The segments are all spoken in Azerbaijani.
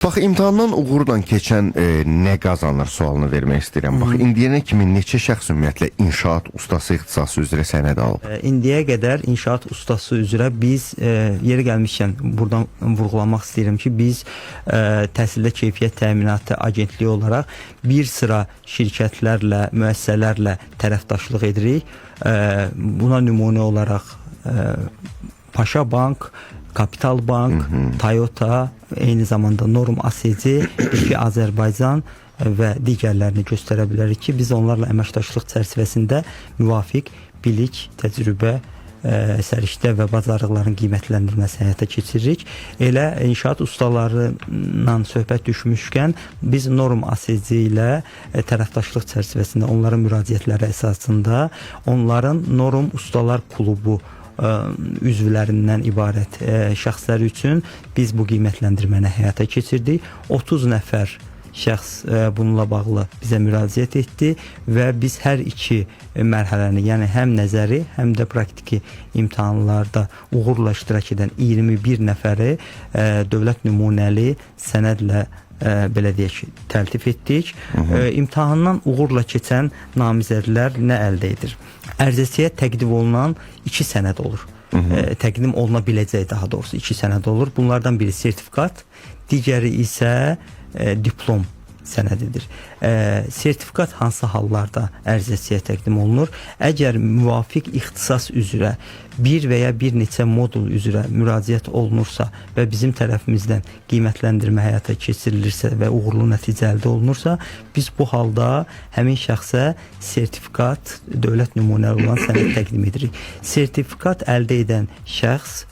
Bax, imtahandan uğurla keçən nə qazanır sualını vermək istəyirəm. Bax, indiyənə kimi neçə şəxs ümumiyyətlə inşaat ustası ixtisası üzrə sənəd alıb? İndiyə qədər inşaat ustası üzrə biz yeri gəlmişkən buradan vurğulamaq istəyirəm ki, biz Təhsildə Keyfiyyət Təminatı Agentliyi olaraq bir sıra şirkətlərlə, müəssisələrlə tərəfdaşlıq edirik. Buna nümunə olaraq Paşa Bank, Kapital Bank, Toyota, eyni zamanda Norm ASC, İFİ Azərbaycan və digərlərini göstərə bilərik ki, biz onlarla əməkdaşlıq çərçivəsində müvafiq bilik, təcrübə, səriştə və bacarıqların qiymətləndirməsi həyata keçiririk. Elə inşaat ustalarıyla söhbət düşmüşkən biz Norm ASC ilə tərəfdaşlıq çərçivəsində onların müraciətləri əsasında onların Norm Ustalar Klubu üzvlərindən ibarət şəxslər üçün biz bu qiymətləndirməni həyata keçirdik. 30 nəfər şəxs bununla bağlı bizə müraciət etdi və biz hər iki mərhələni, yəni həm nəzəri, həm də praktiki imtahanlarda uğurla iştirak edən 21 nəfəri dövlət nümunəli sənədlə belə deyək, təltif etdik. İmtahandan uğurla keçən namizədlər nə əldə edir? Ərizəçiyə təqdim olunan 2 sənəd olur. Təqdim oluna biləcək, daha doğrusu 2 sənəd olur. Bunlardan biri sertifikat, digəri isə diplom sənədidir. Sertifikat hansı hallarda ərizəçiyə təqdim olunur? Əgər müvafiq ixtisas üzrə bir və ya bir neçə modul üzrə müraciət olunursa və bizim tərəfimizdən qiymətləndirmə həyata keçirilirsə və uğurlu nəticə əldə olunursa, biz bu halda həmin şəxsə sertifikat, dövlət nümunəli olan sənəd təqdim edirik. Sertifikat əldə edən şəxs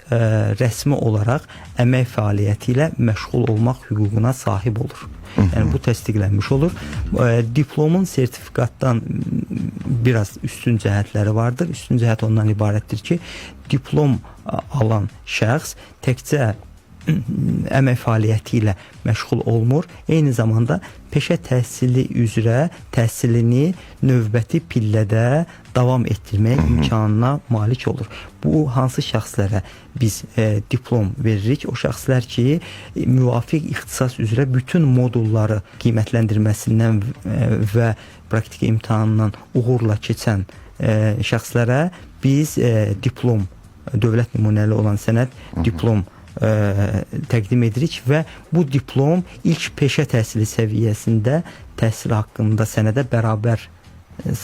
rəsmi olaraq əmək fəaliyyəti ilə məşğul olmaq hüququna sahib olur. Yəni bu təsdiqlənmiş olur. Diplomun sertifikatdan biraz üstün cəhətləri vardır. Üstün cəhət ondan ibarətdir ki, diplom alan şəxs təkcə əmək fəaliyyəti ilə məşğul olmur. Eyni zamanda peşə təhsili üzrə təhsilini növbəti pillədə davam etdirmək imkanına malik olur. Bu hansı şəxslərə biz diplom veririk? O şəxslər ki, müvafiq ixtisas üzrə bütün modulları qiymətləndirməsindən və praktiki imtahandan uğurla keçən şəxslərə biz diplom, dövlət nümunəli olan sənəd, diplom təqdim edirik və bu diplom ilk peşə təhsili səviyyəsində təhsil haqqında sənədə bərabər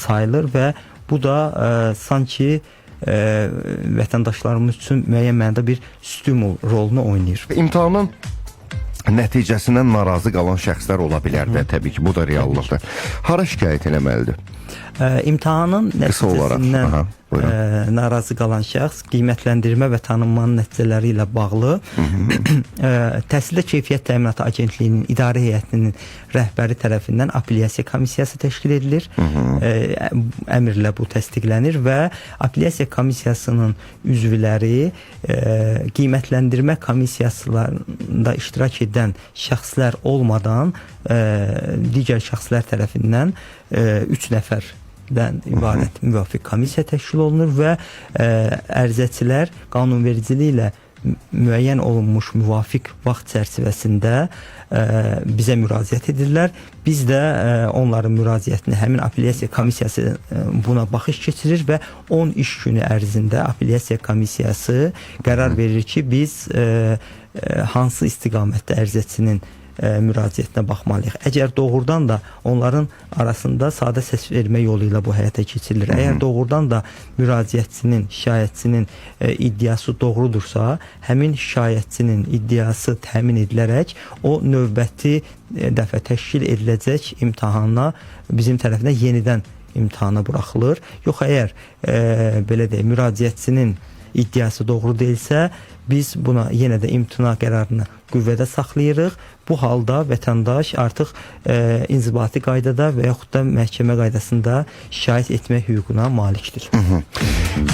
sayılır və bu da sanki vətəndaşlarımız üçün müəyyən mənada bir stimul rolunu oynayır. İmtahanın nəticəsindən narazı qalan şəxslər ola bilər də, təbii ki, bu da reallıqdır. Hara şikayət eləməlidir? İmtahanın nəticəsindən narazı qalan şəxs qiymətləndirmə və tanınmanın nəticələri ilə bağlı Təhsildə Keyfiyyət Təminatı Agentliyinin İdarə Heyətinin rəhbəri tərəfindən apellyasiya komissiyası təşkil edilir. Əmrlə bu təsdiqlənir və apellyasiya komissiyasının üzvləri qiymətləndirmə komissiyasında iştirak edən şəxslər olmadan digər şəxslər tərəfindən 3 nəfərdən ibarət müvafiq komissiya təşkil olunur və ərizəçilər qanunvericilik ilə müəyyən olunmuş müvafiq vaxt çərçivəsində bizə müraciət edirlər. Biz də onların müraciətini, həmin apellyasiya komissiyası buna baxış keçirir və 10 iş günü ərzində apellyasiya komissiyası qərar verir ki, biz hansı istiqamətdə ərizəçinin müraciətinə baxmalıyıq. Əgər doğrudan da onların arasında sadə səs vermə yolu ilə bu həyata keçirilir. Əgər doğrudan da müraciətçinin, şikayətçinin iddiası doğrudursa, həmin şikayətçinin iddiası təmin edilərək o növbəti dəfə təşkil ediləcək imtahana bizim tərəfindən yenidən imtahana buraxılır. Yox, əgər belə deyək, müraciətçinin iddiası doğru deyilsə, biz buna yenə də imtina qərarını qüvvədə saxlayırıq. Bu halda vətəndaş artıq inzibati qaydada və yaxud da məhkəmə qaydasında şikayət etmək hüququna malikdir.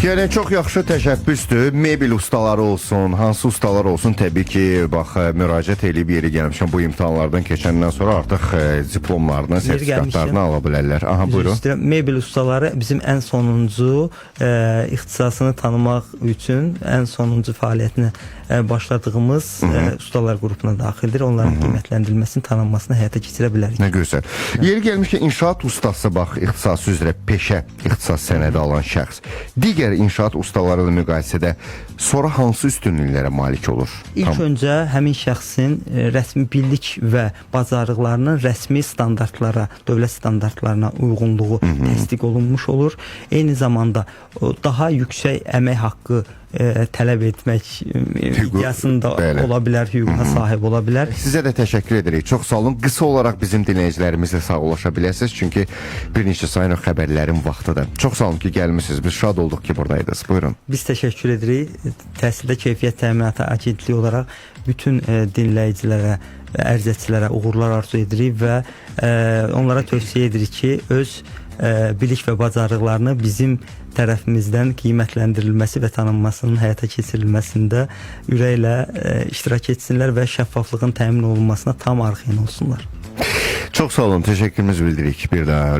Yəni çox yaxşı təşəbbüsdür. Mebel ustaları olsun, hansı ustalar olsun, təbii ki, bax, müraciət edib yeri gəlmişəm bu imtahanlardan keçəndən sonra artıq diplomlarını, sertifikatlarını ala bilərlər. Aha, buyurun. Mebel ustaları bizim ən sonuncu ixtisasını tanımaq üçün ən sonuncu fəaliyyətini prosesini başladığımız ustalar qrupuna daxildir. Onların qiymətləndirilməsinin, tanınmasını həyata keçirə bilərik. Nə gözəl. Yeri gəlmişkən inşaat ustası bax, ixtisası üzrə peşə ixtisas sənədi alan şəxs digər inşaat ustaları ilə müqayisədə sonra hansı üstünlüklərə malik olur? İlk öncə həmin şəxsin rəsmi bilik və bacarıqlarının rəsmi standartlara, dövlət standartlarına uyğunluğu təsdiq olunmuş olur. Eyni zamanda daha yüksək əmək haqqı tələb etmək iddiasında ola bilər, hüququna sahib ola bilər. Sizə də təşəkkür edirik. Çox sağ olun. Qısa olaraq bizim dinləyicilərimizlə sağollaşa biləsiniz. Çünki bir neçə sayın xəbərlərin vaxtıdır. Çox sağ olun ki, gəlmisiniz. Biz şad olduq ki, buradaydınız. Buyurun. Biz təşəkkür edirik. Təhsildə Keyfiyyət Təminatı Agentliyi olaraq bütün dinləyicilərə, ərizəçilərə uğurlar arzu edirik və onlara tövsiyə edirik ki, öz bilik və bacarıqlarını bizim tərəfimizdən qiymətləndirilməsi və tanınmasının həyata keçirilməsində ürəklə iştirak etsinlər və şəffaflığın təmin olunmasına tam arxayın olsunlar. Çox sağ olun. Təşəkkürümüzü bildiririk bir daha.